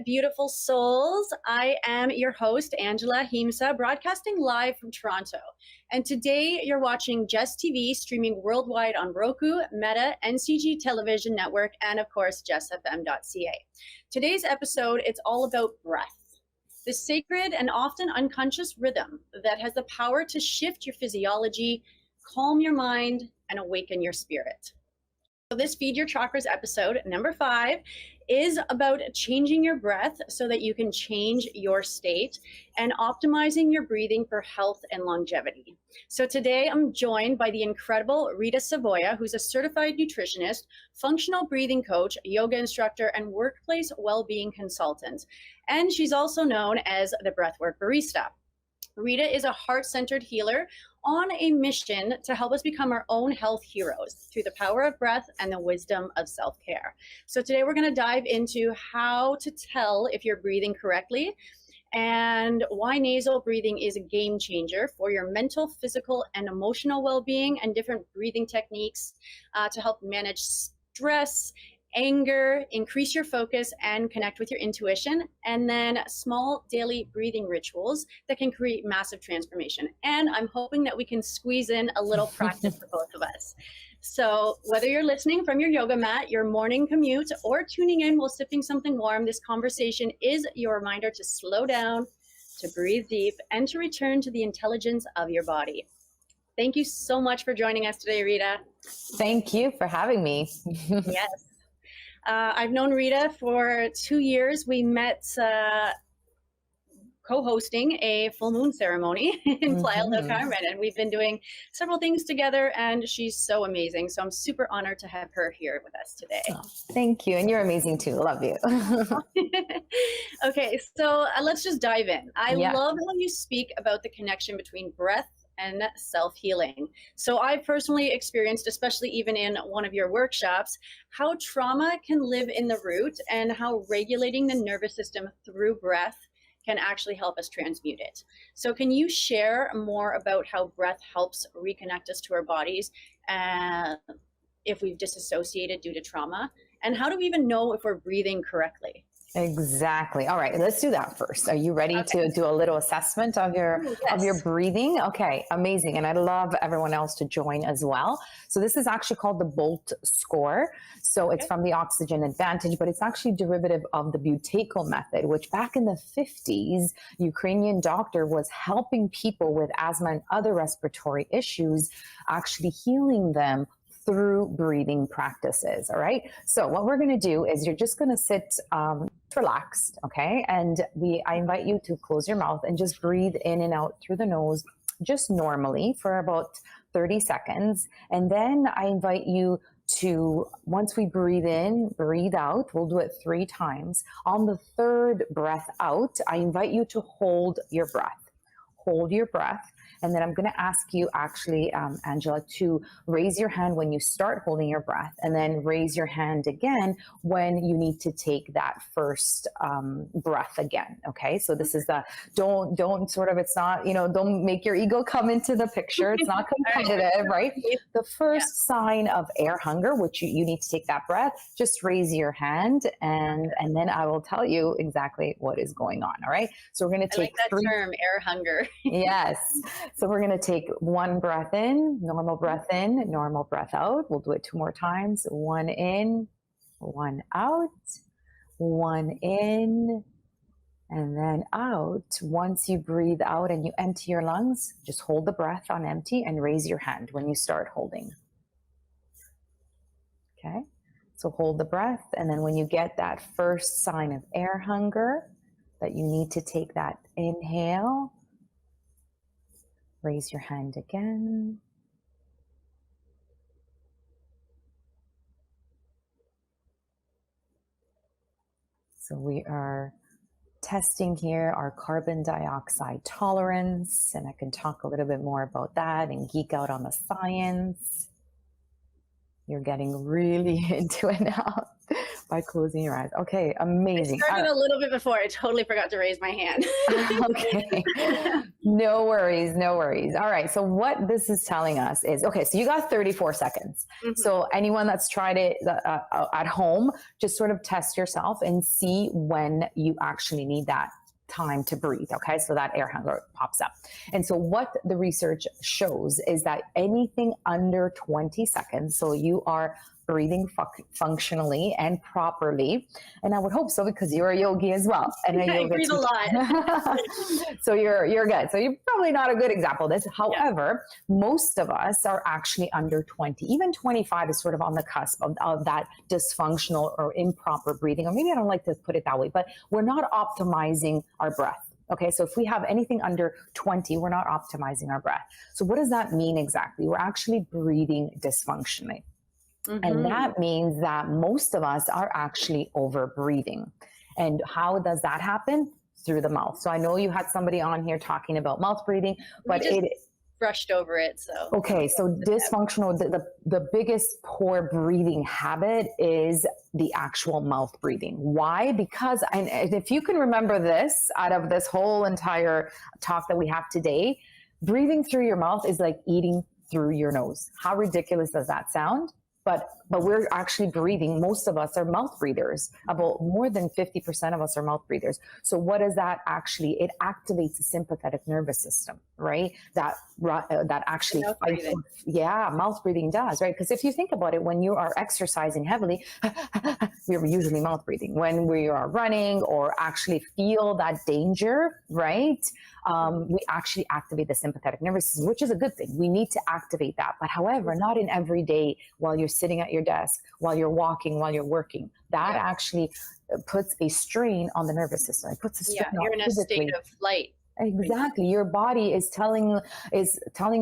beautiful souls. I am your host, Angela Himsa, broadcasting live from Toronto. And today you're watching Just TV, streaming worldwide on Roku, Meta, NCG Television Network, and of course, justfm.ca. Today's episode, it's all about breath, the sacred and often unconscious rhythm that has the power to shift your physiology, calm your mind, and awaken your spirit. So this Feed Your Chakras episode, number 5, is about changing your breath so that you can change your state and optimizing your breathing for health and longevity. So today I'm joined by the incredible Rita Savoia, who's a certified nutritionist, functional breathing coach, yoga instructor, and workplace well-being consultant. And she's also known as the Breathwork Barista. Rita is a heart-centered healer on a mission to help us become our own health heroes through the power of breath and the wisdom of self-care. So today we're going to dive into how to tell if you're breathing correctly and why nasal breathing is a game changer for your mental, physical, and emotional well-being, and different breathing techniques to help manage stress, anger, increase your focus, and connect with your intuition, and then small daily breathing rituals that can create massive transformation. And I'm hoping that we can squeeze in a little practice for both of us. So whether you're listening from your yoga mat, your morning commute, or tuning in while sipping something warm, this conversation is your reminder to slow down, to breathe deep, and to return to the intelligence of your body. Thank you so much for joining us today, Rita. Thank you for having me. Yes. I've known Rita for 2 years. We met co-hosting a full moon ceremony in Playa del Carmen, and we've been doing several things together, and she's so amazing. So I'm super honored to have her here with us today. Oh, thank you. And you're amazing too. Love you. Okay, so let's just dive in. I love how you speak about the connection between breath and self-healing. So I personally experienced, especially even in one of your workshops, how trauma can live in the root and how regulating the nervous system through breath can actually help us transmute it. So can you share more about how breath helps reconnect us to our bodies if we've disassociated due to trauma? And how do we even know if we're breathing correctly? Exactly. All right, let's do that first. Are you ready to do a little assessment of your breathing? Okay, amazing. And I'd love everyone else to join as well. So this is actually called the BOLT score. So it's from the Oxygen Advantage, but it's actually derivative of the Buteyko method, which back in the 50s, Ukrainian doctor was helping people with asthma and other respiratory issues, actually healing them through breathing practices. All right. So what we're going to do is you're just going to sit relaxed. Okay. And I invite you to close your mouth and just breathe in and out through the nose, just normally for about 30 seconds. And then I invite you to, once we breathe in, breathe out. We'll do it 3 times. On the 3rd breath out, I invite you to hold your breath. Hold your breath. And then I'm going to ask you actually, Angela, to raise your hand when you start holding your breath, and then raise your hand again when you need to take that first breath again. Okay. So this is don't sort of, it's not, don't make your ego come into the picture. It's not competitive, right? The first sign of air hunger, which you need to take that breath, just raise your hand and then I will tell you exactly what is going on. All right. So we're going to take that term, air hunger. Yes. So we're going to take 1 breath in, normal breath out. We'll do it 2 more times. 1 in, 1 out, 1 in, and then out. Once you breathe out and you empty your lungs, just hold the breath on empty and raise your hand when you start holding. Okay. So hold the breath. And then when you get that first sign of air hunger, that you need to take that inhale, raise your hand again. So we are testing here our carbon dioxide tolerance, and I can talk a little bit more about that and geek out on the science. You're getting really into it now. by closing your eyes. Okay, amazing. I started a little bit before. I totally forgot to raise my hand. Okay, no worries, no worries. All right, so what this is telling us is, okay, so you got 34 seconds. So anyone that's tried it at home, just sort of test yourself and see when you actually need that time to breathe. Okay, so that air hunger pops up. And so what the research shows is that anything under 20 seconds, so you are breathing functionally and properly, and I would hope so because you're a yogi as well. And I breathe a lot. So you're good. So you're probably not a good example of this. However, most of us are actually under 20. Even 25 is sort of on the cusp of that dysfunctional or improper breathing, or maybe I don't like to put it that way, but we're not optimizing our breath. Okay, so if we have anything under 20, we're not optimizing our breath. So what does that mean exactly? We're actually breathing dysfunctionally. And that means that most of us are actually over breathing. And how does that happen? Through the mouth. So I know you had somebody on here talking about mouth breathing, but it brushed over it. So okay, so dysfunctional, the biggest poor breathing habit is the actual mouth breathing. Why? Because, and if you can remember this out of this whole entire talk that we have today, breathing through your mouth is like eating through your nose. How ridiculous does that sound? But we're actually breathing. Most of us are mouth breathers. About more than 50% of us are mouth breathers. So what does that actually? It activates the sympathetic nervous system, right? That actually, mouth breathing does, right? Because if you think about it, when you are exercising heavily, we're usually mouth breathing. When we are running or actually feel that danger, right? We actually activate the sympathetic nervous system, which is a good thing. We need to activate that. But however, not in every day while you're sitting at your desk, while you're walking, while you're working. That actually puts a strain on the nervous system. It puts a strain on you're in a state of flight. Exactly. Your body is telling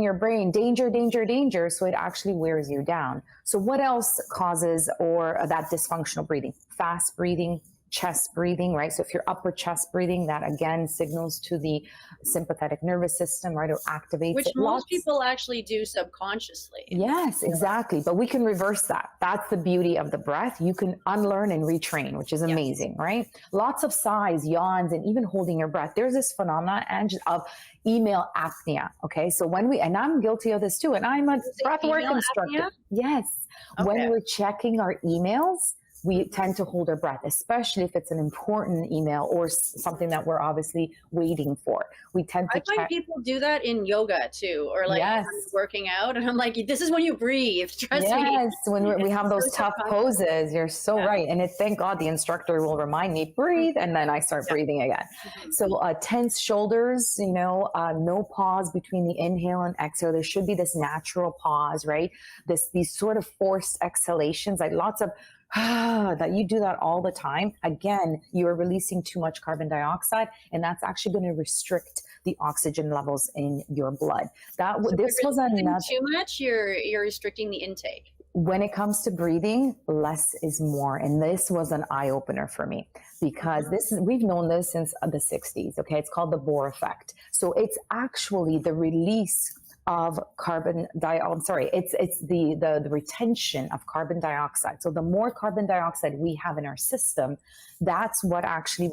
your brain, danger, danger, danger. So it actually wears you down. So what else causes or that dysfunctional breathing? Fast breathing, chest breathing, right? So if you're upper chest breathing, that again signals to the sympathetic nervous system, right? Or activates Which it. most people actually do subconsciously. Yes, exactly. But we can reverse that. That's the beauty of the breath. You can unlearn and retrain, which is amazing, right? Lots of sighs, yawns, and even holding your breath. There's this phenomenon of email apnea. Okay. So and I'm guilty of this too, and I'm a breathwork instructor. Apnea? Yes. Okay. When we're checking our emails, we tend to hold our breath, especially if it's an important email or something that we're obviously waiting for. We tend to I find people do that in yoga too, or like working out. And I'm like, this is when you breathe. Trust me. Yes, when we have those tough poses. You're so right. And thank God the instructor will remind me, breathe. And then I start breathing again. So tense shoulders, no pause between the inhale and exhale. There should be this natural pause, right? These sort of forced exhalations, like lots of that you do that all the time. Again, you are releasing too much carbon dioxide, and that's actually going to restrict the oxygen levels in your blood. This was another too much. You're restricting the intake. When it comes to breathing, less is more, and this was an eye opener for me because we've known this since the 60s. Okay, it's called the Bohr effect. So it's actually the release of it's the retention of carbon dioxide. So the more carbon dioxide we have in our system, that's what actually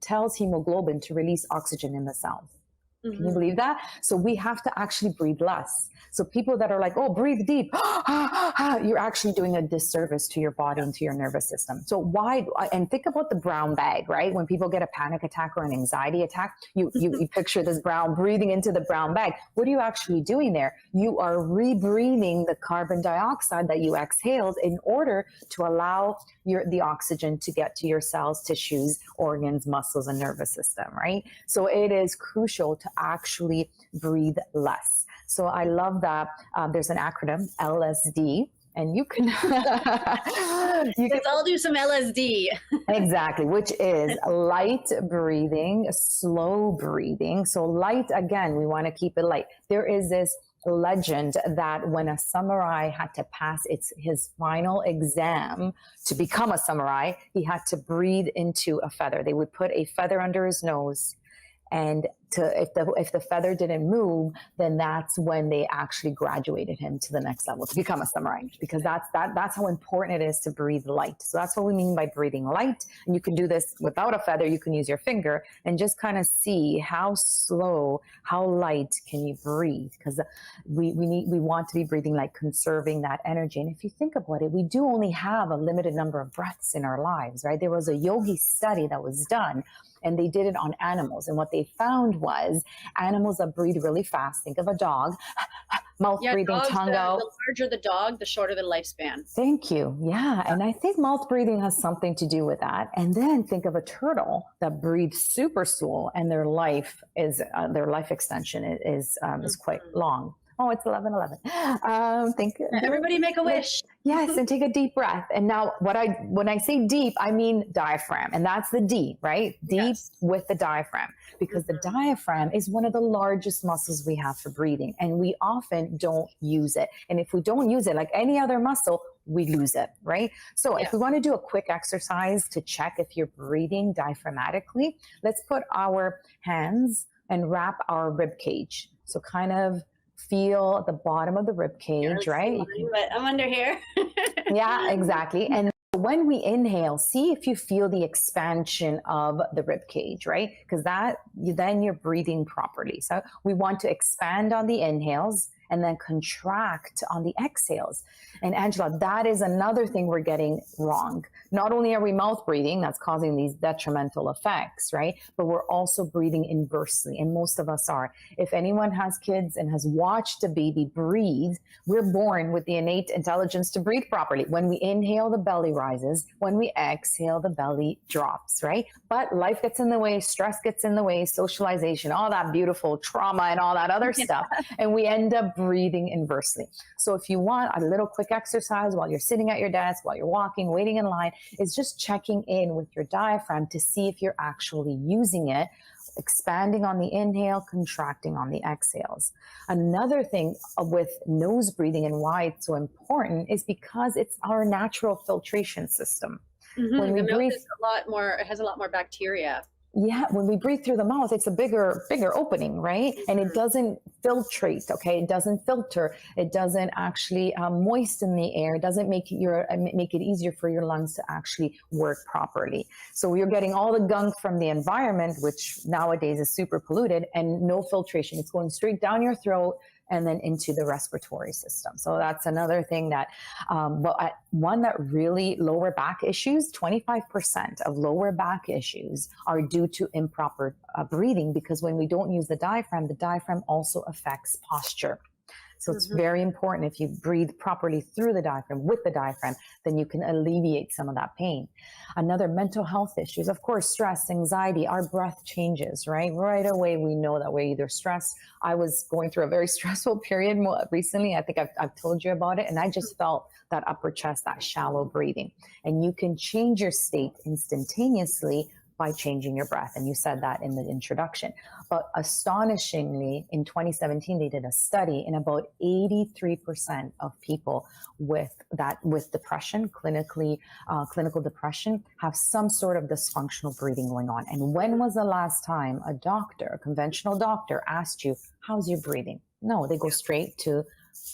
tells hemoglobin to release oxygen in the cells. Can you believe that? So we have to actually breathe less. So people that are like, oh, breathe deep, you're actually doing a disservice to your body and to your nervous system. So and think about the brown bag, right? When people get a panic attack or an anxiety attack, you picture this breathing into the brown bag. What are you actually doing there? You are rebreathing the carbon dioxide that you exhaled in order to allow the oxygen to get to your cells, tissues, organs, muscles, and nervous system, right? So it is crucial to actually breathe less. So I love that there's an acronym, LSD, and you can let's all do some LSD. Exactly, which is light breathing, slow breathing. So light, again, we want to keep it light. There is this legend that when a samurai had to pass his final exam to become a samurai, he had to breathe into a feather. They would put a feather under his nose, and if the feather didn't move, then that's when they actually graduated him to the next level to become a samurai, because that's how important it is to breathe light. So that's what we mean by breathing light. And you can do this without a feather. You can use your finger and just kind of see how slow, how light can you breathe, because we want to be breathing light, conserving that energy. And if you think about it, we do only have a limited number of breaths in our lives, right? There was a yogi study that was done, and they did it on animals. And what they found was animals that breathe really fast. Think of a dog, mouth breathing, tongue out. The larger the dog, the shorter the lifespan. Thank you. Yeah. And I think mouth breathing has something to do with that. And then think of a turtle that breathes super slow, and their life extension is quite long. Oh, it's 11:11. Everybody make a wish. Yes, and take a deep breath. And now when I say deep, I mean diaphragm. And that's the D, right? Deep with the diaphragm, because the diaphragm is one of the largest muscles we have for breathing. And we often don't use it. And if we don't use it, like any other muscle, we lose it, right? So if we want to do a quick exercise to check if you're breathing diaphragmatically, let's put our hands and wrap our rib cage. So kind of feel the bottom of the rib cage, right? But I'm under here. Yeah, exactly. And when we inhale, see if you feel the expansion of the rib cage, right? Because then you're breathing properly. So we want to expand on the inhales and then contract on the exhales. And Angela, that is another thing we're getting wrong. Not only are we mouth breathing, that's causing these detrimental effects, right? But we're also breathing inversely, and most of us are. If anyone has kids and has watched a baby breathe, we're born with the innate intelligence to breathe properly. When we inhale, the belly rises. When we exhale, the belly drops, right? But life gets in the way, stress gets in the way, socialization, all that beautiful trauma and all that other stuff. And we end up breathing inversely. So if you want a little quick exercise while you're sitting at your desk, while you're walking, waiting in line, is just checking in with your diaphragm to see if you're actually using it, expanding on the inhale, contracting on the exhales. Another thing with nose breathing and why it's so important is because it's our natural filtration system. Mm-hmm. When we breathe, it has a lot more bacteria. Yeah, when we breathe through the mouth, it's a bigger opening, right? And it doesn't filtrate, okay? It doesn't filter. It doesn't actually moisten the air. It doesn't make it easier for your lungs to actually work properly. So you're getting all the gunk from the environment, which nowadays is super polluted, and no filtration. It's going straight down your throat and then into the respiratory system. So that's another thing that, one that really lower back issues, 25% of lower back issues are due to improper breathing, because when we don't use the diaphragm also affects posture. So it's very important. If you breathe properly through the diaphragm, with the diaphragm, then you can alleviate some of that pain. Another, mental health issues, of course, stress, anxiety, our breath changes, right? Right away, we know that we're either stressed. I was going through a very stressful period recently. I think I've told you about it. And I just felt that upper chest, that shallow breathing. And you can change your state instantaneously by changing your breath. And you said that in the introduction. But astonishingly, in 2017, they did a study, and about 83% of people with depression, clinical depression, have some sort of dysfunctional breathing going on. And when was the last time a conventional doctor asked you, how's your breathing? No, they go straight to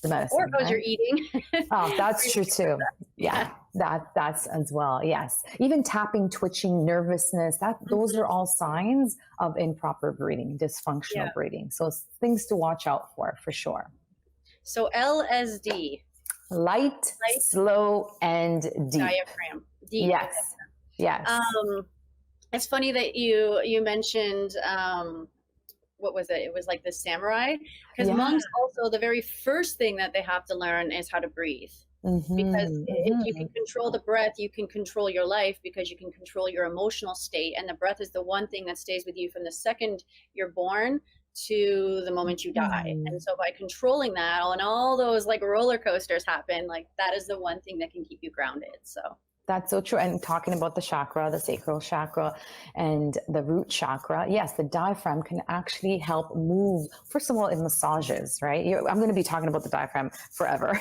the medicine. Or how's your eating? Oh, that's true too. Yeah, that's as well. Yes. Even tapping, twitching, nervousness, those are all signs of improper breathing, dysfunctional breathing. So things to watch out for sure. So LSD. Light, slow, and deep. Diaphragm. Deep. Yes. Yes. It's funny that you mentioned, what was it? It was like the samurai, because monks also, the very first thing that they have to learn is how to breathe. Because if you can control the breath, you can control your life, because you can control your emotional state. And the breath is the one thing that stays with you from the second you're born to the moment you die. And so by controlling that, and all those like roller coasters happen, like that is the one thing that can keep you grounded. So that's so true. And talking about the chakra, the sacral chakra and the root chakra, yes, the diaphragm can actually help move. First of all, it massages, right? I'm going to be talking about the diaphragm forever.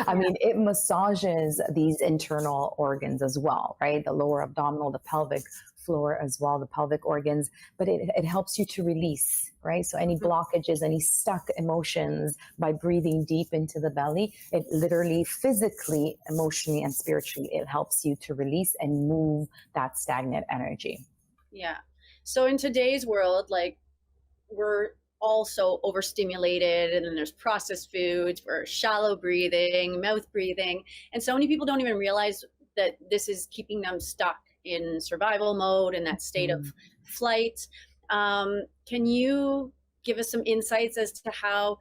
I mean, it massages these internal organs as well, right? The lower abdominal, the pelvic floor as well, the pelvic organs, but it helps you to release, right? So any blockages, any stuck emotions, by breathing deep into the belly, it literally physically, emotionally, and spiritually, it helps you to release and move that stagnant energy. Yeah. So in today's world, like, we're also overstimulated, and then there's processed foods, we're shallow breathing, mouth breathing, and so many people don't even realize that this is keeping them stuck in survival mode, in that state of flight. Can you give us some insights as to how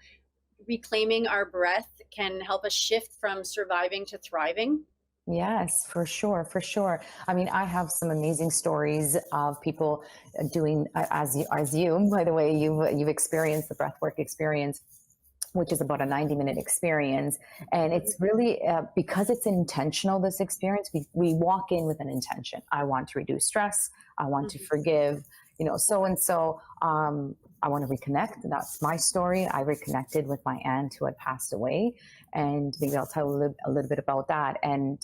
reclaiming our breath can help us shift from surviving to thriving? Yes, for sure, for sure. I mean, I have some amazing stories of people doing as you. By the way, you've experienced the breathwork experience, which is about a 90-minute experience. And it's really because it's intentional, this experience, we walk in with an intention. I want to reduce stress. I want to forgive, so and so. I want to reconnect. That's my story. I reconnected with my aunt who had passed away. And maybe I'll tell a little bit about that. And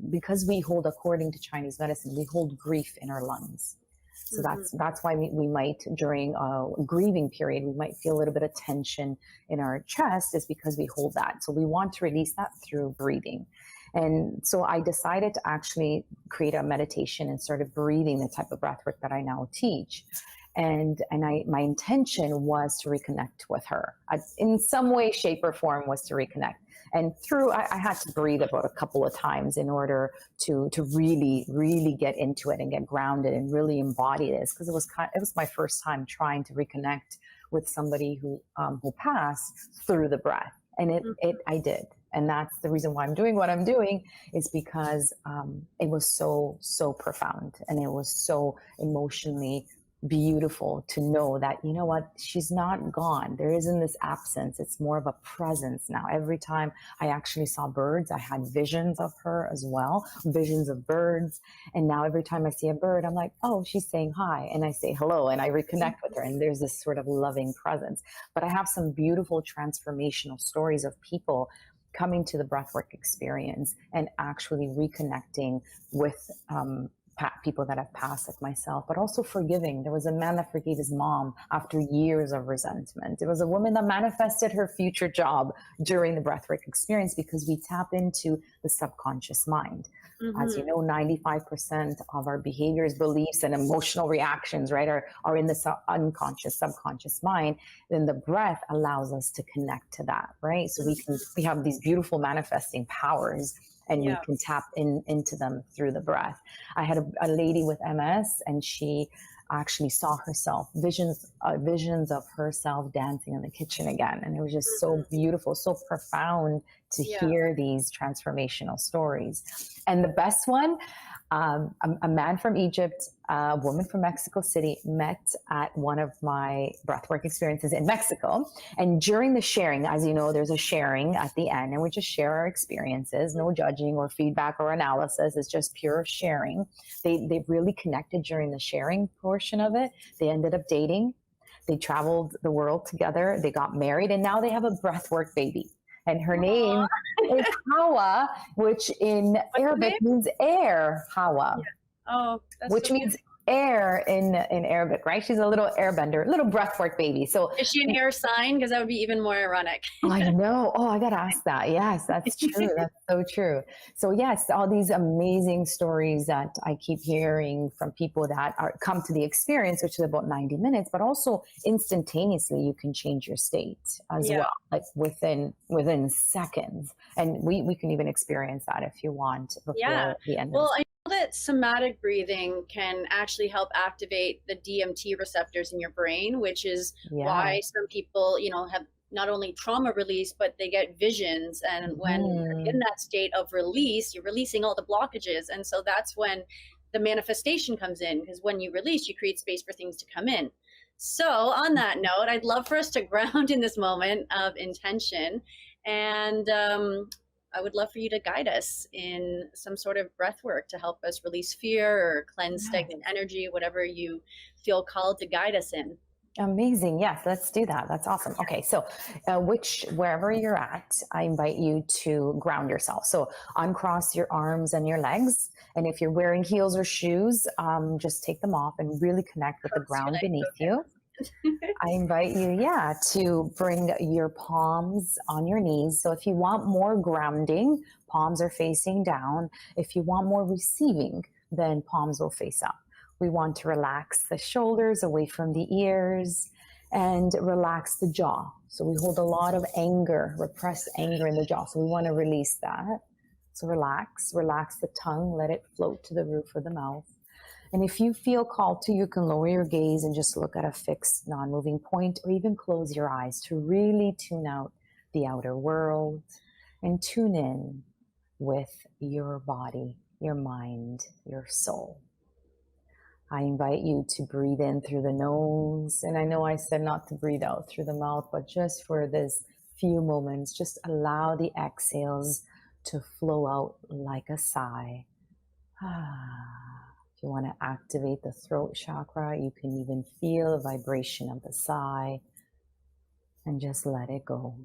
because we hold, according to Chinese medicine, we hold grief in our lungs. So that's why we might, during a grieving period, we might feel a little bit of tension in our chest, is because we hold that. So we want to release that through breathing. And so I decided to actually create a meditation and started breathing the type of breath work that I now teach. And my intention was to reconnect with her. In some way, shape, or form was to reconnect. And I had to breathe about a couple of times in order to really, really get into it and get grounded and really embody this, because it was my first time trying to reconnect with somebody who passed through the breath. And I did. And that's the reason why I'm doing what I'm doing, is because it was so, so profound, and it was so emotionally beautiful to know that, you know what, she's not gone. There isn't this absence. It's more of a presence now. Every time I actually saw birds, I had visions of her as well, visions of birds. And now every time I see a bird, I'm like, oh, she's saying hi. And I say hello, and I reconnect with her. And there's this sort of loving presence. But I have some beautiful transformational stories of people coming to the breathwork experience and actually reconnecting with people that have passed, like myself, but also forgiving. There was a man that forgave his mom after years of resentment. There was a woman that manifested her future job during the breathwork experience, because we tap into the subconscious mind. As you know, 95% of our behaviors, beliefs, and emotional reactions, right, are in the unconscious, subconscious mind. Then the breath allows us to connect to that, right? So we have these beautiful manifesting powers, and we can tap into them through the breath. I had a lady with MS, and she actually saw herself, visions of herself dancing in the kitchen again. And it was just so beautiful, so profound to hear these transformational stories. And the best one, a man from Egypt, a woman from Mexico City met at one of my breathwork experiences in Mexico. And during the sharing, as you know, there's a sharing at the end, and we just share our experiences, no judging or feedback or analysis. It's just pure sharing. They really connected during the sharing portion of it. They ended up dating. They traveled the world together. They got married, and now they have a breathwork baby. And her name is Hawa, which in Arabic means air, Hawa. Oh, that's which means air in Arabic, right? She's a little airbender, little breathwork baby. So is she an air sign? Because that would be even more ironic. I know. Oh, I got to ask that. Yes, that's true. That's so true. So yes, all these amazing stories that I keep hearing from people that come to the experience, which is about 90 minutes, but also instantaneously you can change your state as well, like within seconds. And we can even experience that if you want before the end. Well, I know that somatic breathing can actually help activate the DMT receptors in your brain, which is why some people, have not only trauma release, but they get visions. And when you're in that state of release, you're releasing all the blockages. And so that's when the manifestation comes in, because when you release, you create space for things to come in. So on that note, I'd love for us to ground in this moment of intention. And I would love for you to guide us in some sort of breath work to help us release fear or cleanse stagnant energy, whatever you feel called to guide us in. Amazing. Yes, let's do that. That's awesome. Okay. So wherever you're at, I invite you to ground yourself. So uncross your arms and your legs. And if you're wearing heels or shoes, just take them off and really connect with the ground beneath you. I invite you, to bring your palms on your knees. So if you want more grounding, palms are facing down. If you want more receiving, then palms will face up. We want to relax the shoulders away from the ears and relax the jaw. So we hold a lot of anger, repressed anger in the jaw. So we want to release that. So relax the tongue, let it float to the roof of the mouth. And if you feel called to, you can lower your gaze and just look at a fixed, non-moving point, or even close your eyes to really tune out the outer world and tune in with your body, your mind, your soul. I invite you to breathe in through the nose. And I know I said not to breathe out through the mouth, but just for this few moments, just allow the exhales to flow out like a sigh. If you want to activate the throat chakra, you can even feel the vibration of the sigh and just let it go.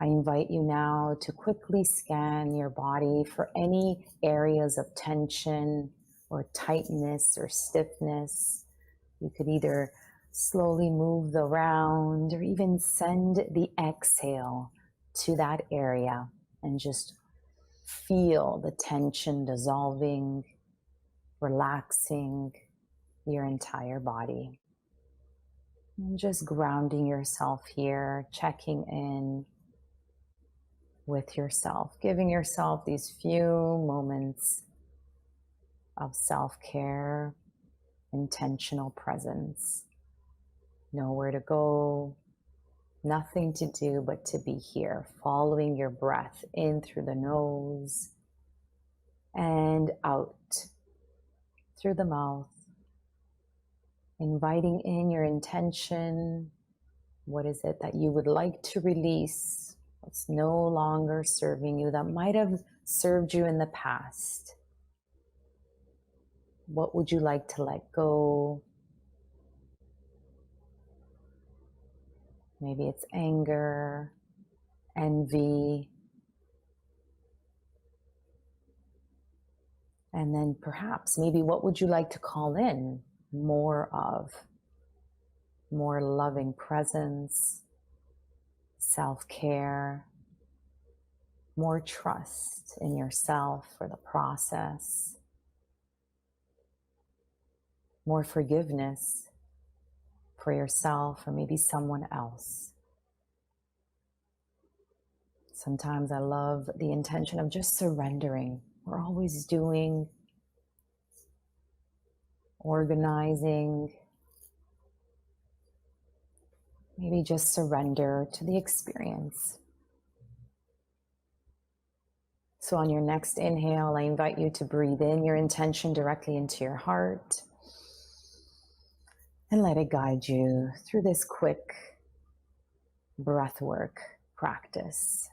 I invite you now to quickly scan your body for any areas of tension or tightness or stiffness. You could either slowly move around or even send the exhale to that area and just feel the tension dissolving, relaxing your entire body. And just grounding yourself here, checking in with yourself, giving yourself these few moments of self-care, intentional presence. Nowhere to go, nothing to do but to be here, following your breath in through the nose and out through the mouth, inviting in your intention. What is it that you would like to release? What's no longer serving you that might have served you in the past? What would you like to let go? Maybe it's anger, envy, and then perhaps maybe what would you like to call in more of? More loving presence, self-care, more trust in yourself for the process, more forgiveness for yourself or maybe someone else. Sometimes I love the intention of just surrendering. We're always doing, organizing. Maybe just surrender to the experience. So on your next inhale, I invite you to breathe in your intention directly into your heart and let it guide you through this quick breathwork practice.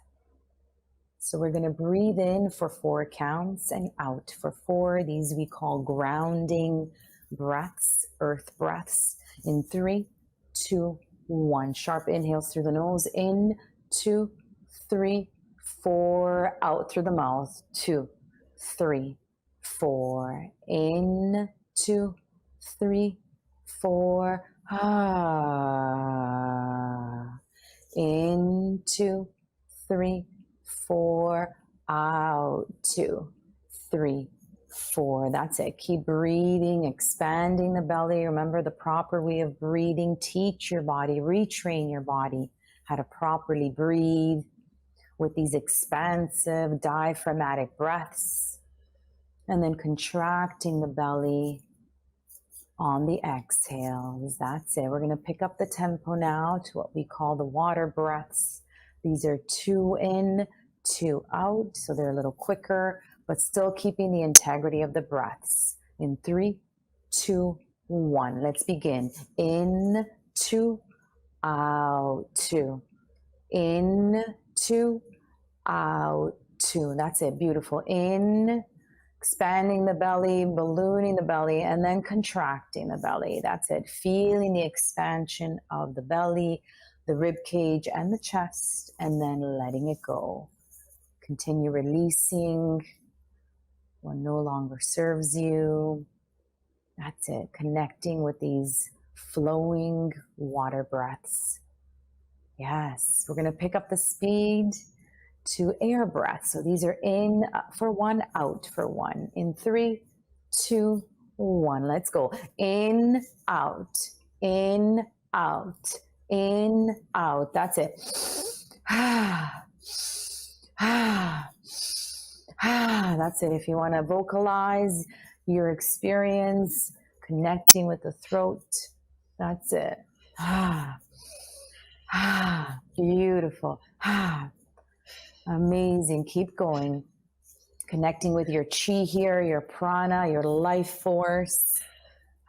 So we're going to breathe in for 4 counts and out for 4. These we call grounding breaths, earth breaths. In 3, 2, 1. Sharp inhales through the nose. In, 2, 3, 4. Out through the mouth. 2, 3, 4. In, 2, 3, 4. In, 2, 3, 4. Out. 2, 3, 4. That's it. Keep breathing, expanding the belly. Remember the proper way of breathing. Teach your body, retrain your body how to properly breathe with these expansive diaphragmatic breaths, and then contracting the belly on the exhales. That's it. We're going to pick up the tempo now to what we call the water breaths. These are 2 in, 2 out, so they're a little quicker, but still keeping the integrity of the breaths. In 3, 2, 1. Let's begin. In, 2, out, 2. In, 2, out, 2. That's it. Beautiful. In, expanding the belly, ballooning the belly, and then contracting the belly. That's it. Feeling the expansion of the belly, the rib cage, and the chest, and then letting it go. Continue releasing what no longer serves you. That's it. Connecting with these flowing water breaths. Yes, we're going to pick up the speed to air breaths. So these are in for one, out for one. In 3, 2, 1. Let's go. In, out, in, out, in, out. That's it. That's it. If you want to vocalize your experience, connecting with the throat, that's it. Beautiful. Amazing. Keep going. Connecting with your chi here, your prana, your life force,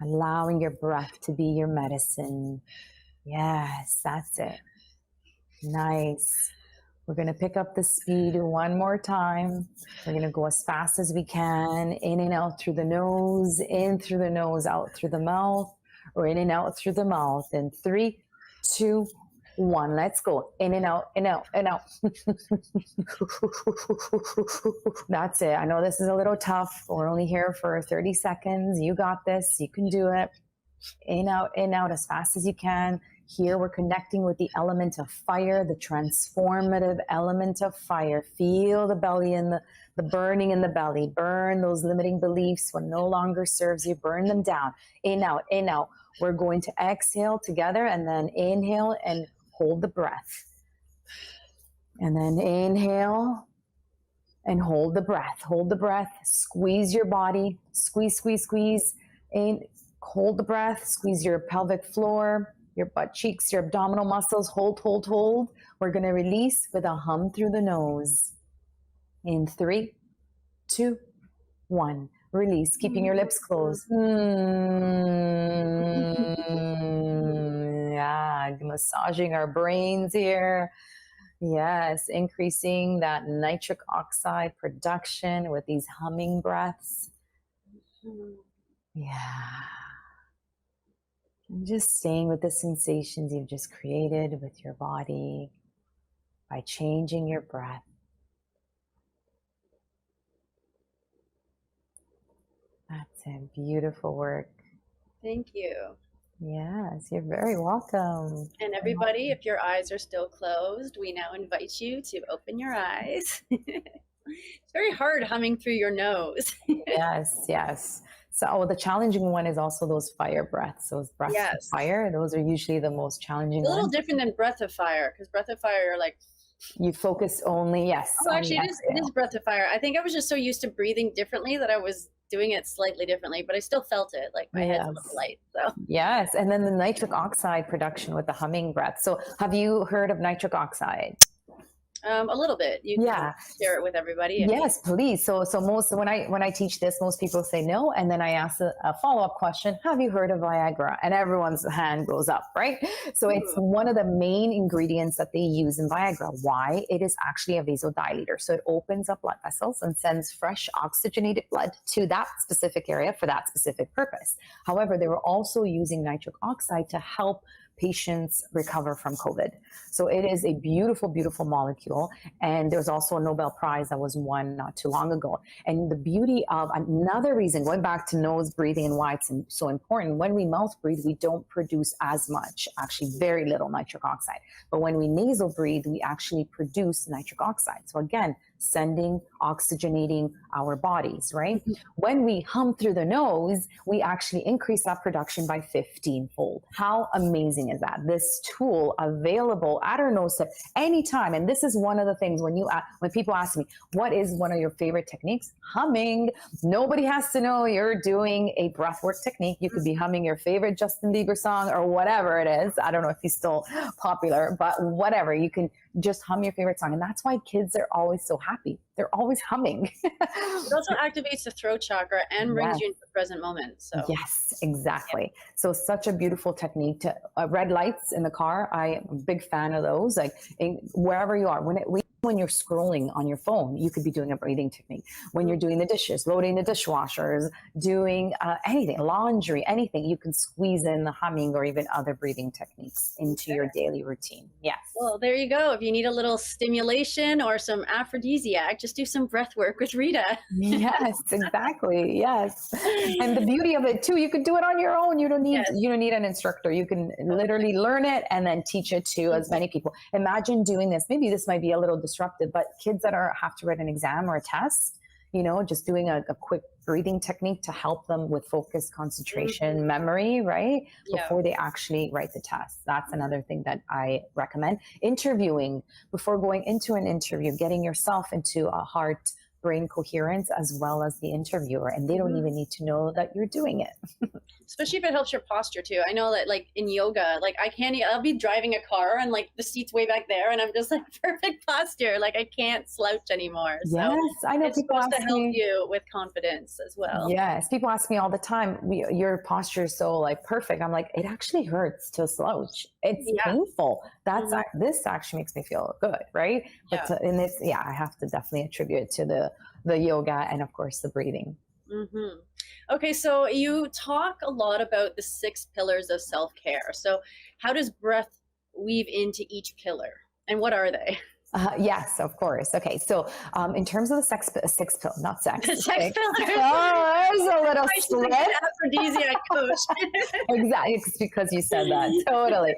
allowing your breath to be your medicine. Yes, that's it. Nice. We're going to pick up the speed one more time. We're going to go as fast as we can, in and out through the nose, in through the nose, out through the mouth, or in and out through the mouth. In 3, 2, 1. Let's go. In and out, in out, in out. That's it. I know this is a little tough. We're only here for 30 seconds. You got this. You can do it. In, out, as fast as you can. Here we're connecting with the element of fire, the transformative element of fire. Feel the belly and the burning in the belly. Burn those limiting beliefs what no longer serves you. Burn them down. In, out, in, out. We're going to exhale together and then inhale and hold the breath. And then inhale and hold the breath. Hold the breath. Squeeze your body. Squeeze, squeeze, squeeze. In, hold the breath. Squeeze your pelvic floor, your butt cheeks, your abdominal muscles. Hold, hold, hold. We're going to release with a hum through the nose. In 3, 2, 1. Release, keeping your lips closed. Yeah, massaging our brains here. Yes, increasing that nitric oxide production with these humming breaths. Yeah. And just staying with the sensations you've just created with your body by changing your breath. That's it. Beautiful work. Thank you. Yes, you're very welcome. And everybody, if your eyes are still closed, we now invite you to open your eyes. It's very hard humming through your nose. Yes, yes. So the challenging one is also those fire breaths. Those breaths of fire, those are usually the most challenging ones. A little different than breath of fire, because breath of fire are like... You focus only, yes. Oh, actually, it is breath of fire. I think I was just so used to breathing differently that I was doing it slightly differently, but I still felt it, like my head's a little light. So yes, and then the nitric oxide production with the humming breath. So have you heard of nitric oxide? A little bit. You can share it with everybody. Yes, please. So most when I teach this, most people say no, and then I ask a follow-up question: have you heard of Viagra? And everyone's hand goes up, right? So it's one of the main ingredients that they use in Viagra. Why? It is actually a vasodilator. So it opens up blood vessels and sends fresh oxygenated blood to that specific area for that specific purpose. However, they were also using nitric oxide to help patients recover from COVID. So it is a beautiful, beautiful molecule. And there's also a Nobel Prize that was won not too long ago. And the beauty of another reason, going back to nose breathing and why it's so important, when we mouth breathe, we don't produce as much, actually very little nitric oxide. But when we nasal breathe, we actually produce nitric oxide. So again, oxygenating our bodies, right? When we hum through the nose, we actually increase that production by 15-fold. How amazing is that? This tool available at our nose tip anytime. And this is one of the things when people ask me, what is one of your favorite techniques? Humming. Nobody has to know you're doing a breathwork technique. You could be humming your favorite Justin Bieber song or whatever it is. I don't know if he's still popular, but whatever. You can just hum your favorite song. And that's why kids are always so happy. They're always humming. It also activates the throat chakra and brings you into the present moment. So yes, exactly. So such a beautiful technique to red lights in the car. I am a big fan of those. Like wherever you are, when we when you're scrolling on your phone, you could be doing a breathing technique. When you're doing the dishes, loading the dishwashers, doing anything, laundry, anything, you can squeeze in the humming or even other breathing techniques into your daily routine. Yes. Well, there you go. If you need a little stimulation or some aphrodisiac, just do some breath work with Rita. Yes, exactly. Yes. And the beauty of it too, you could do it on your own. You don't need an instructor. You can literally learn it and then teach it to as many people. Imagine doing this. Maybe this might be a little disruptive, but kids that have to write an exam or a test, just doing a quick breathing technique to help them with focus, concentration, memory, right? Before they actually write the test. That's another thing that I recommend. Interviewing, before going into an interview, getting yourself into a heart brain coherence as well as the interviewer, and they don't even need to know that you're doing it. Especially if it helps your posture too. I know that like in yoga, like I'll be driving a car and like the seat's way back there and I'm just like perfect posture. Like I can't slouch anymore. So yes, I know it's people supposed ask to help me, you with confidence as well. Yes, people ask me all the time, your posture is so like perfect. I'm like, it actually hurts to slouch. It's painful. This actually makes me feel good, right? But I have to definitely attribute it to the yoga and of course the breathing. Mm-hmm. Okay, so you talk a lot about the 6 pillars of self-care. So how does breath weave into each pillar and what are they? Yes, of course. Okay, so in terms of the six pill, not sex. The sex pillar. Oh, there's a little split. Aphrodisiac coach. Exactly, it's because you said that. Totally.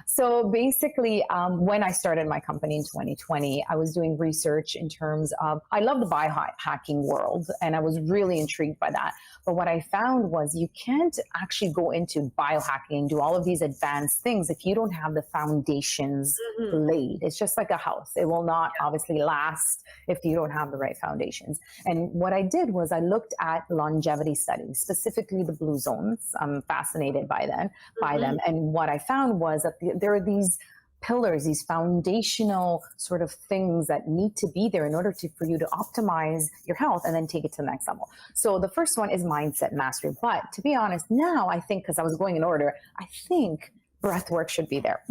So basically, when I started my company in 2020, I was doing research in terms of, I love the biohacking world, and I was really intrigued by that. But what I found was you can't actually go into biohacking and do all of these advanced things if you don't have the foundations laid. It's just like a house. It will not obviously last if you don't have the right foundations. And what I did was I looked at longevity studies, specifically the blue zones. I'm fascinated by them. And what I found was that there are these pillars, these foundational sort of things that need to be there in order for you to optimize your health and then take it to the next level. So the first one is mindset mastery. But to be honest, now I think, because I was going in order, I think breath work should be there.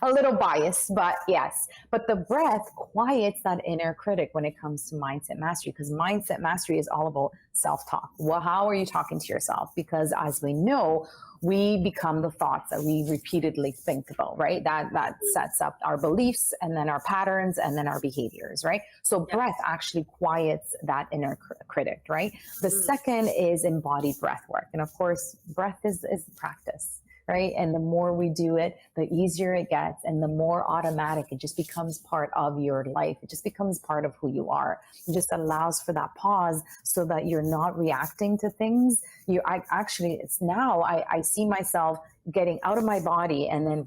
A little biased, but yes. But the breath quiets that inner critic when it comes to mindset mastery, because mindset mastery is all about self-talk. Well, how are you talking to yourself? Because as we know, we become the thoughts that we repeatedly think about, right? That sets up our beliefs and then our patterns and then our behaviors, right? So breath actually quiets that inner critic, right? The second is embodied breath work. And of course, breath is practice, right? And the more we do it, the easier it gets and the more automatic it just becomes part of your life. It just becomes part of who you are. It just allows for that pause so that you're not reacting to things. I see myself getting out of my body and then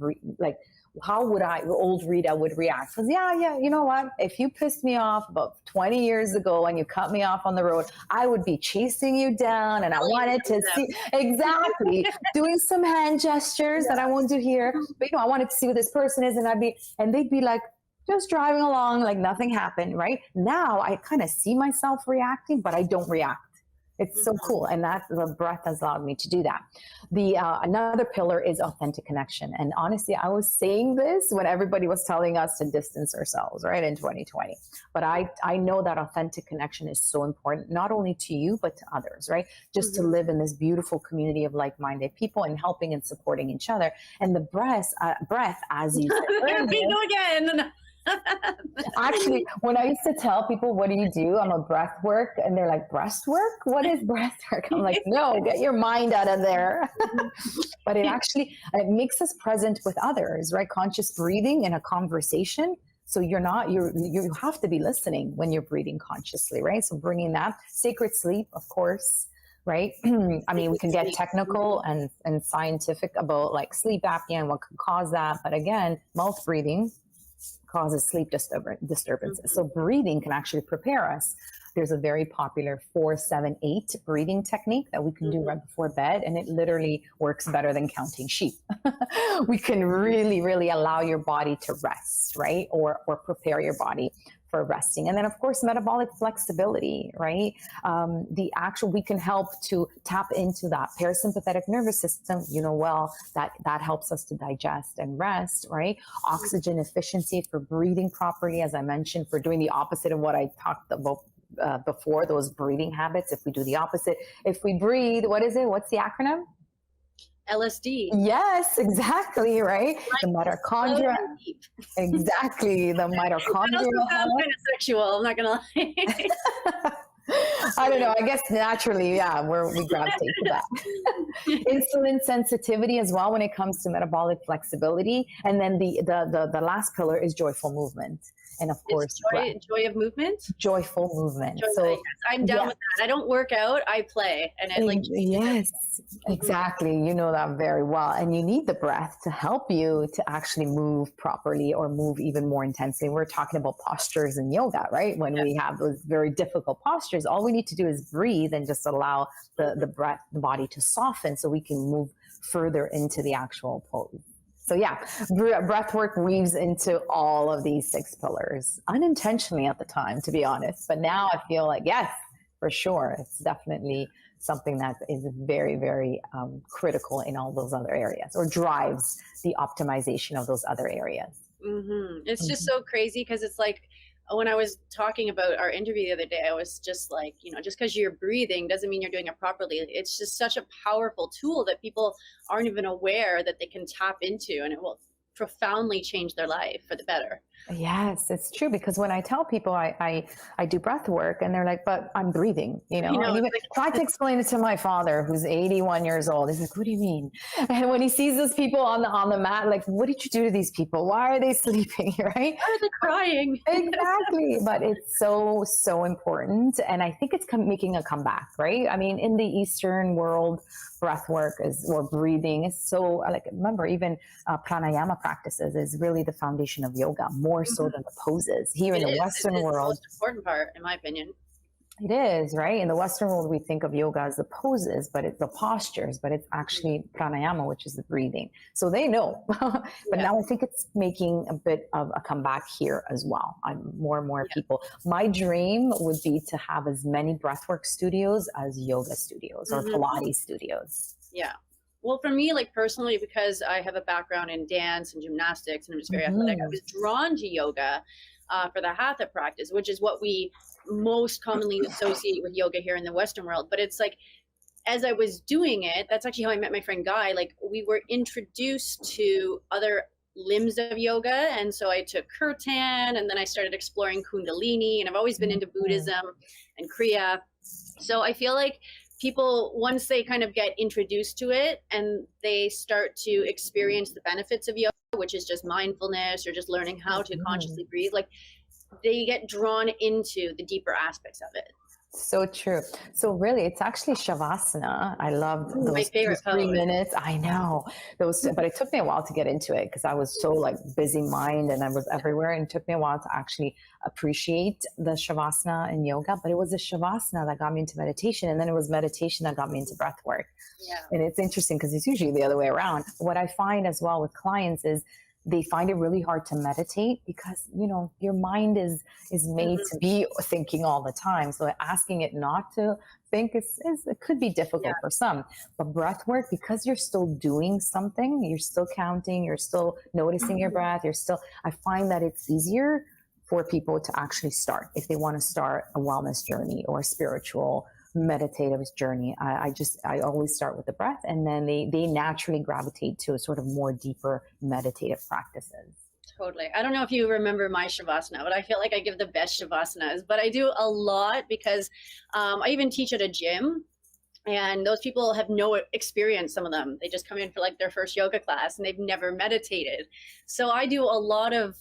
how would old Rita would react? Because you know what? If you pissed me off about 20 years ago and you cut me off on the road, I would be chasing you down and I wanted to see exactly doing some hand gestures that I won't do here. But I wanted to see who this person is, and they'd be like just driving along like nothing happened, right? Now I kind of see myself reacting, but I don't react. It's so cool. And the breath has allowed me to do that. Another pillar is authentic connection. And honestly, I was saying this when everybody was telling us to distance ourselves, right, in 2020. But I know that authentic connection is so important, not only to you, but to others, right? Just to live in this beautiful community of like-minded people and helping and supporting each other. And the breath, as you said earlier, we go again. Actually, when I used to tell people, what do you do? I'm a breath work. And they're like, breast work? What is breath work? I'm like, no, get your mind out of there. But it makes us present with others, right? Conscious breathing in a conversation. So you have to be listening when you're breathing consciously, right? So bringing that sacred sleep, of course, right? I mean, we can get technical and scientific about like sleep apnea and what could cause that. But again, mouth breathing causes sleep disturbances. So breathing can actually prepare us there's a very popular 4-7-8 breathing technique that we can do right before bed. And it literally works better than counting sheep. We can really, really allow your body to rest, right? Or prepare your body for resting. And then of course, metabolic flexibility, right? We can help to tap into that parasympathetic nervous system, well, that helps us to digest and rest, right? Oxygen efficiency for breathing properly, as I mentioned, for doing the opposite of what I talked about before, those breathing habits. If we do the opposite, if we breathe, what is it? What's the acronym? LSD. Yes, exactly, right? The mitochondria. Exactly, the mitochondria. That also sounds kind of sexual, I'm not gonna lie. I don't know. I guess naturally, yeah, we gravitate to that. Insulin sensitivity as well when it comes to metabolic flexibility. And then the last pillar is joyful movement. And of course, joy of movement. Joyful movement. So yes, I'm down with that. I don't work out, I play, and I like. Yes, exactly. You know that very well, and you need the breath to help you to actually move properly or move even more intensely. We're talking about postures in yoga, right? When we have those very difficult postures, all we need to do is breathe and just allow the body to soften, so we can move further into the actual pose. So yeah, breath work weaves into all of these 6 pillars, unintentionally at the time, to be honest. But now I feel like, yes, for sure, it's definitely something that is very, very critical in all those other areas, or drives the optimization of those other areas. It's just so crazy, because it's like, when I was talking about our interview the other day, I was just like, just because you're breathing doesn't mean you're doing it properly. It's just such a powerful tool that people aren't even aware that they can tap into, and it will profoundly change their life for the better. Yes, it's true. Because when I tell people I do breath work, and they're like, but I'm breathing, and even try to explain it to my father, who's 81 years old. He's like, what do you mean? And when he sees those people on the mat, like, what did you do to these people? Why are they sleeping? Right? Why are they crying? Exactly. But it's so, so important. And I think it's making a comeback, right? I mean, in the Eastern world, breath work or breathing is so, remember, even pranayama practices is really the foundation of yoga, more so than the poses. Here in the Western world, the most important part, in my opinion. It is, right? In the Western world, we think of yoga as the poses, but it's the postures, but it's actually pranayama, which is the breathing. So they know. But now I think it's making a bit of a comeback here as well. More and more people. My dream would be to have as many breathwork studios as yoga studios or Pilates studios. Yeah. Well, for me, like personally, because I have a background in dance and gymnastics, and I'm just very athletic, I was drawn to yoga for the hatha practice, which is what we most commonly associate with yoga here in the Western world. But it's like, as I was doing it, that's actually how I met my friend Guy. Like, we were introduced to other limbs of yoga, and so I took kirtan, and then I started exploring kundalini, and I've always been into Buddhism and Kriya. So I feel like people, once they kind of get introduced to it and they start to experience the benefits of yoga, which is just mindfulness or just learning how to consciously breathe, like, they get drawn into the deeper aspects of it. So true. So really, it's actually Shavasana. I love those my favorite 3 minutes. I know those, but it took me a while to get into it because I was so busy mind and I was everywhere, and it took me a while to actually appreciate the Shavasana in yoga. But it was the Shavasana that got me into meditation, and then it was meditation that got me into breath work. Yeah. And it's interesting because it's usually the other way around. What I find as well with clients is they find it really hard to meditate because, your mind is made to be thinking all the time. So asking it not to think it could be difficult for some. But breath work, because you're still doing something, you're still counting, you're still noticing your breath, I find that it's easier for people to actually start if they want to start a wellness journey or a spiritual meditative journey. I always start with the breath, and then they naturally gravitate to a sort of more deeper meditative practices. Totally. I don't know if you remember my Shavasana, but I feel like I give the best Shavasanas, but I do a lot because I even teach at a gym. And those people have no experience, some of them. They just come in for their first yoga class and they've never meditated. So I do a lot of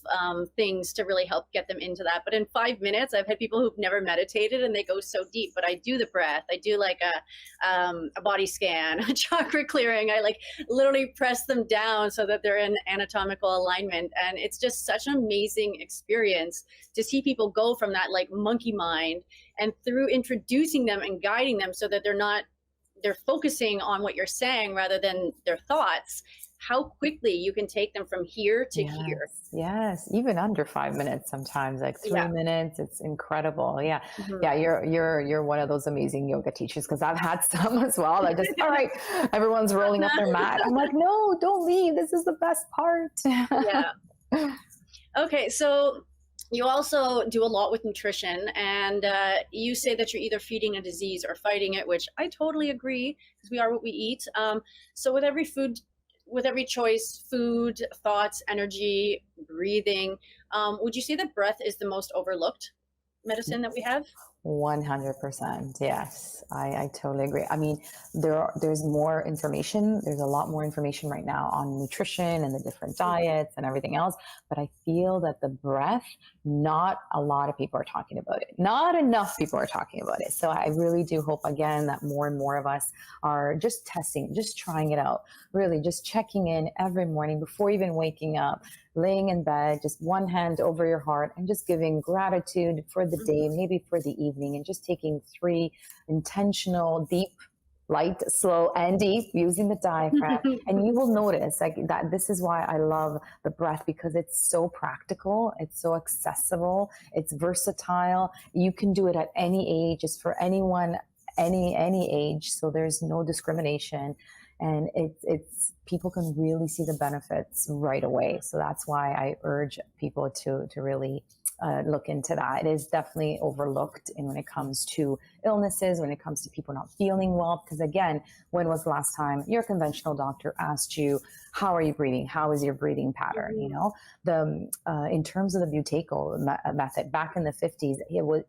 things to really help get them into that. But in 5 minutes, I've had people who've never meditated and they go so deep. But I do the breath. I do a body scan, a chakra clearing. I literally press them down so that they're in anatomical alignment. And it's just such an amazing experience to see people go from that monkey mind And through introducing them and guiding them so that they're focusing on what you're saying rather than their thoughts, how quickly you can take them from here to here. Yes, even under 5 minutes sometimes, like 3 minutes. It's incredible. Yeah. Yeah, you're one of those amazing yoga teachers, because I've had some as well. I just, all right, everyone's rolling up their mat. I'm like, no, don't leave. This is the best part. Yeah. Okay, so you also do a lot with nutrition, and you say that you're either feeding a disease or fighting it, which I totally agree, because we are what we eat. So with every choice, food, thoughts, energy, breathing, would you say that breath is the most overlooked medicine that we have? 100%. Yes, I totally agree. I mean, there's more information. There's a lot more information right now on nutrition and the different diets and everything else. But I feel that the breath, not a lot of people are talking about it. Not enough people are talking about it. So I really do hope, again, that more and more of us are just testing, just trying it out, really just checking in every morning before even waking up, laying in bed, just one hand over your heart and just giving gratitude for the day, maybe for the evening, and just taking 3 intentional, deep, light, slow, and deep, using the diaphragm. And you will notice like that. This is why I love the breath, because it's so practical. It's so accessible. It's versatile. You can do it at any age. It's for anyone, any age. So there's no discrimination. And it's people can really see the benefits right away. So that's why I urge people to really look into that. It is definitely overlooked when it comes to illnesses, when it comes to people not feeling well. Because again, when was the last time your conventional doctor asked you, how are you breathing? How is your breathing pattern? You know, in terms of the Buteyko method, back in the 50s,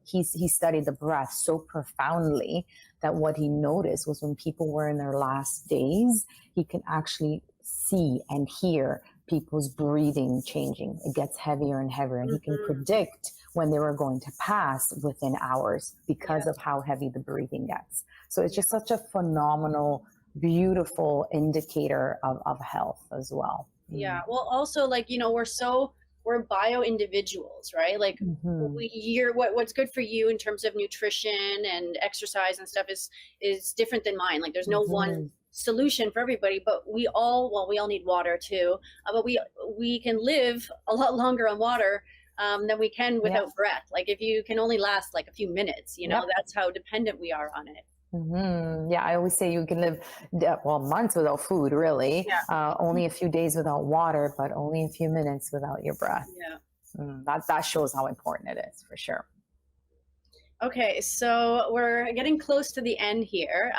he studied the breath so profoundly that what he noticed was when people were in their last days, he can actually see and hear people's breathing changing. It gets heavier and heavier, and he can predict when they were going to pass within hours because of how heavy the breathing gets. So it's just such a phenomenal, beautiful indicator of health as well. Yeah. Well, also, like, you know, we're bio individuals, right? Like what's good for you in terms of nutrition and exercise and stuff is different than mine. Like there's no one solution for everybody, but we all need water too. But we can live a lot longer on water than we can without breath. Like if you can only last like a few minutes, you know, that's how dependent we are on it. Yeah, I always say you can live, months without food, really. Only a few days without water, but only a few minutes without your breath. That shows how important it is, for sure. Okay, so we're getting close to the end here.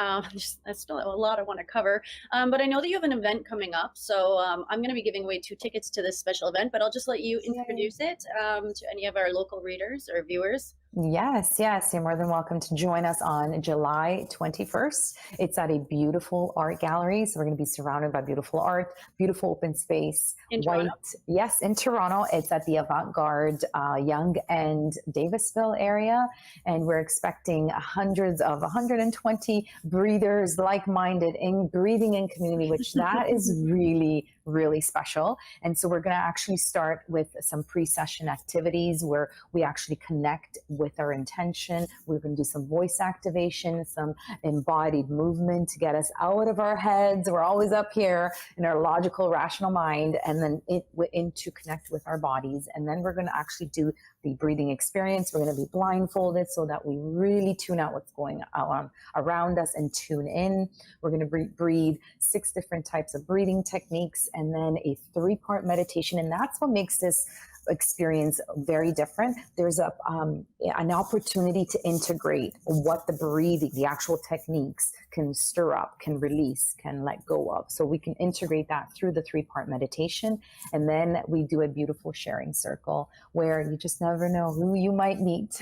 That's still a lot I want to cover, but I know that you have an event coming up, so I'm going to be giving away 2 tickets to this special event, but I'll just let you introduce it to any of our local readers or viewers. Yes, you're more than welcome to join us on July 21st. It's at a beautiful art gallery. So we're going to be surrounded by beautiful art, beautiful open space. In Toronto? Yes, in Toronto. It's at the Avant-Garde, Yonge and Davisville area. And we're expecting hundreds of 120 breathers, like-minded, breathing in community, which that is really, really special. And so we're going to actually start with some pre-session activities where we actually connect with our intention. We're going to do some voice activation, some embodied movement to get us out of our heads. We're always up here in our logical, rational mind, and then to connect with our bodies. And then we're going to actually do the breathing experience. We're going to be blindfolded so that we really tune out what's going on around us and tune in. We're going to breathe 6 different types of breathing techniques, and then a 3-part meditation. And that's what makes this experience very different. There's an opportunity to integrate what the breathing, the actual techniques can stir up, can release, can let go of. So we can integrate that through the 3-part meditation. And then we do a beautiful sharing circle where you just never know who you might meet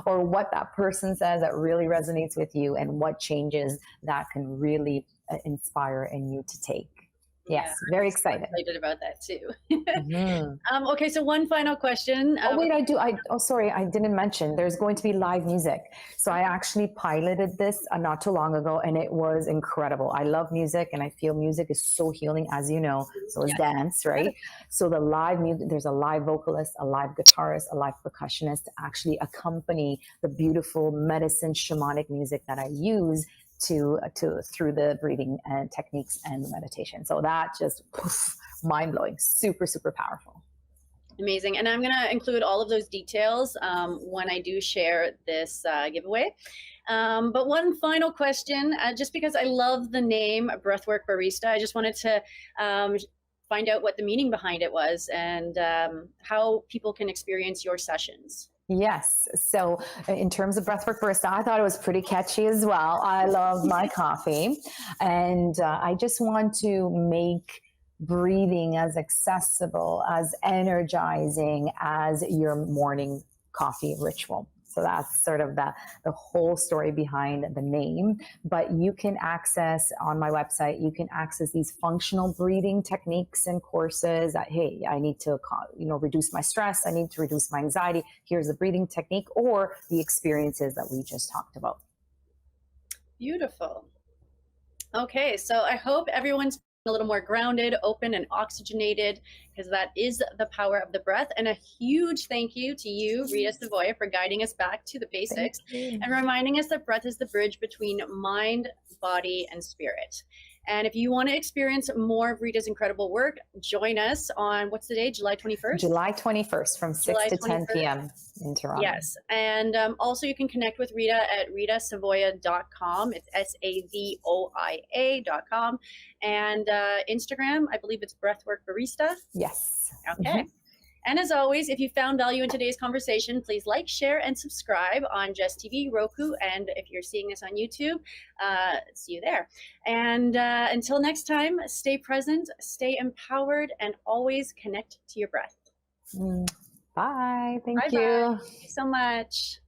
or what that person says that really resonates with you and what changes that can really inspire in you to take. Yes, very excited. Excited about that too. Mm-hmm. Okay, so one final question. Oh wait, sorry, I didn't mention there's going to be live music. So I actually piloted this not too long ago, and it was incredible. I love music, and I feel music is so healing, as you know. So is dance, right? So the live music, there's a live vocalist, a live guitarist, a live percussionist to actually accompany the beautiful medicine shamanic music that I use to through the breathing and techniques and meditation. So that just mind blowing, super, super powerful. Amazing. And I'm going to include all of those details when I do share this giveaway. But one final question, just because I love the name Breathwork Barista, I just wanted to find out what the meaning behind it was and how people can experience your sessions. Yes. So in terms of Breathwork Barista, I thought it was pretty catchy as well. I love my coffee, and I just want to make breathing as accessible, as energizing as your morning coffee ritual. So that's sort of the whole story behind the name. But you can access on my website, you can access these functional breathing techniques and courses that, hey, I need to, reduce my stress. I need to reduce my anxiety. Here's the breathing technique, or the experiences that we just talked about. Beautiful. Okay. So I hope everyone's a little more grounded, open, and oxygenated, because that is the power of the breath. And a huge thank you to you, Rita Savoia, for guiding us back to the basics and reminding us that breath is the bridge between mind, body, and spirit. And if you want to experience more of Rita's incredible work, join us on, what's the day, July 21st? July 21st from 6 to 10 p.m. in Toronto. Yes. And also you can connect with Rita at ritasavoia.com. It's SAVOIA.com. And Instagram, I believe it's Breathwork Barista. Yes. Okay. Mm-hmm. And as always, if you found value in today's conversation, please like, share, and subscribe on Just TV, Roku, and if you're seeing this on YouTube, see you there. And until next time, stay present, stay empowered, and always connect to your breath. Bye. Thank you. Thank you so much.